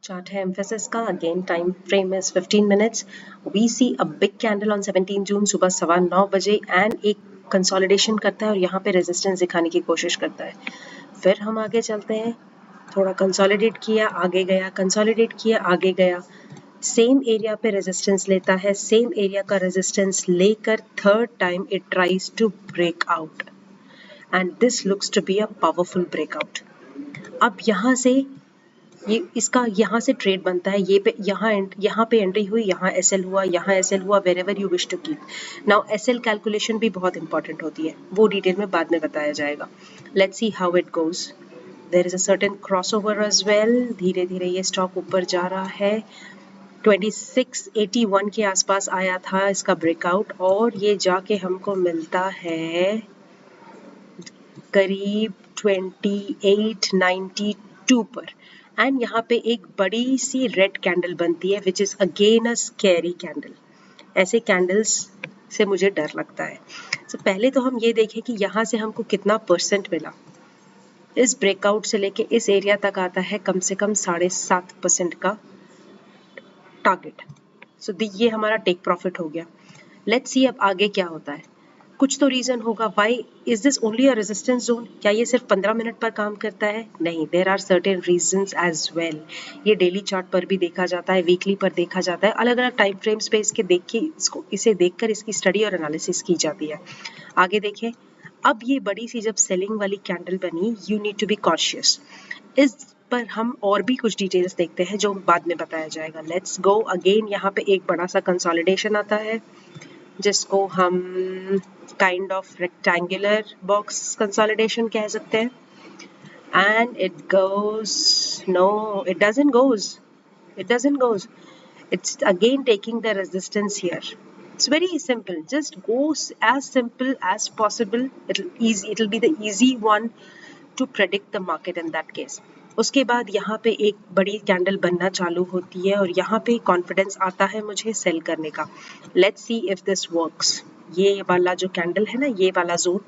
Chart है Mphasis का. Again time frame is 15 minutes. We see a big candle on 17 June सुबह 9:15 बजे and एक कंसोलिडेशन करता है और यहाँ पे रेजिस्टेंस दिखाने की कोशिश करता है. फिर हम आगे चलते हैं, थोड़ा कंसोलिडेट किया, आगे गया, कंसोलिडेट किया, आगे गया, सेम एरिया पे रेजिस्टेंस लेता है, सेम एरिया का रेजिस्टेंस लेकर third time it tries to break out and this looks to be a powerful breakout. अब यहाँ से ये इसका यहाँ से ट्रेड बनता है, ये पे यहाँ पे एंट्री हुई, यहाँ एसएल हुआ, यहाँ एसएल हुआ, wherever you wish to keep. Now SL calculation भी बहुत इंपॉर्टेंट होती है, वो डिटेल में बाद में बताया जाएगा. Let's see how it goes. There is a certain crossover as well. धीरे धीरे ये स्टॉक ऊपर जा रहा है. 2681 के आसपास आया था इसका ब्रेकआउट और ये जाके हमको मिलता है करीब 2892 पर एंड यहाँ पे एक बड़ी सी रेड कैंडल बनती है which is again a scary candle. ऐसे कैंडल्स से मुझे डर लगता है. तो पहले तो हम ये देखें कि यहाँ से हमको कितना परसेंट मिला. इस ब्रेकआउट से लेके इस एरिया तक आता है कम से कम 7.5% का टारगेट. सो ये हमारा टेक प्रॉफिट हो गया. लेट्स सी अब आगे क्या होता है. कुछ तो रीजन होगा. Why is this only a resistance zone? क्या ये सिर्फ 15 मिनट पर काम करता है? नहीं, there are certain reasons as well. ये डेली चार्ट पर भी देखा जाता है, वीकली पर देखा जाता है, अलग अलग टाइम फ्रेम्स पे इसके देख के इसे देखकर इसकी स्टडी और एनालिसिस की जाती है. आगे देखें. अब ये बड़ी सी जब सेलिंग वाली कैंडल बनी, you need to be cautious. इस पर हम और भी कुछ डिटेल्स देखते हैं जो बाद में बताया जाएगा. Let's go again. यहाँ पे एक बड़ा सा कंसोलिडेशन आता है जिसको हम kind of rectangular box consolidation कह सकते हैं. And it goes, no it doesn't goes, it's again taking the resistance here. It's very simple, just go as simple as possible. It'll be the easy one to predict the market in that case. उसके बाद यहाँ पे एक बड़ी candle बनना चालू होती है और यहाँ पे कॉन्फिडेंस आता है मुझे सेल करने का. Let's see if this works. ये वाला जो कैंडल है ना, ये वाला zone,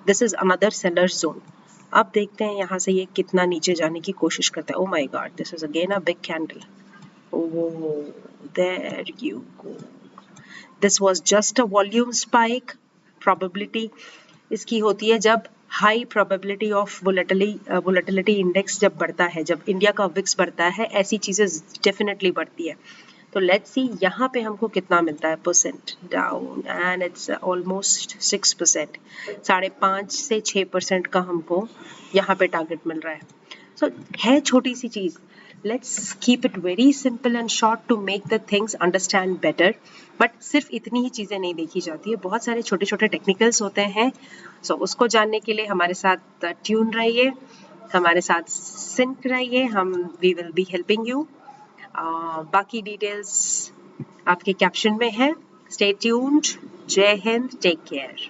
this is another seller zone. अब देखते हैं यहाँ से ये कितना नीचे जाने की कोशिश करता है. Oh my God, this is again a big candle. Oh, there you go. This was just a volume spike. Probability इसकी होती है जब high probability of volatility index जब बढ़ता है, जब इंडिया का विक्स बढ़ता है, ऐसी चीजें डेफिनेटली बढ़ती है. तो लेट्स सी यहाँ पे हमको कितना मिलता है percent down and it's almost 6%. 5.5 से 6% का हमको यहाँ पे टारगेट मिल रहा है. सो है छोटी सी चीज. Let's keep it very simple and short to make the things understand better. But सिर्फ इतनी ही चीज़ें नहीं देखी जाती है, बहुत सारे छोटे छोटे टेक्निकल्स होते हैं. सो उसको जानने के लिए हमारे साथ ट्यून रहिए, हमारे साथ सिंक रहिए. We will be helping you. बाकी डिटेल्स आपके कैप्शन में है. Stay tuned. Jai Hind. Take care.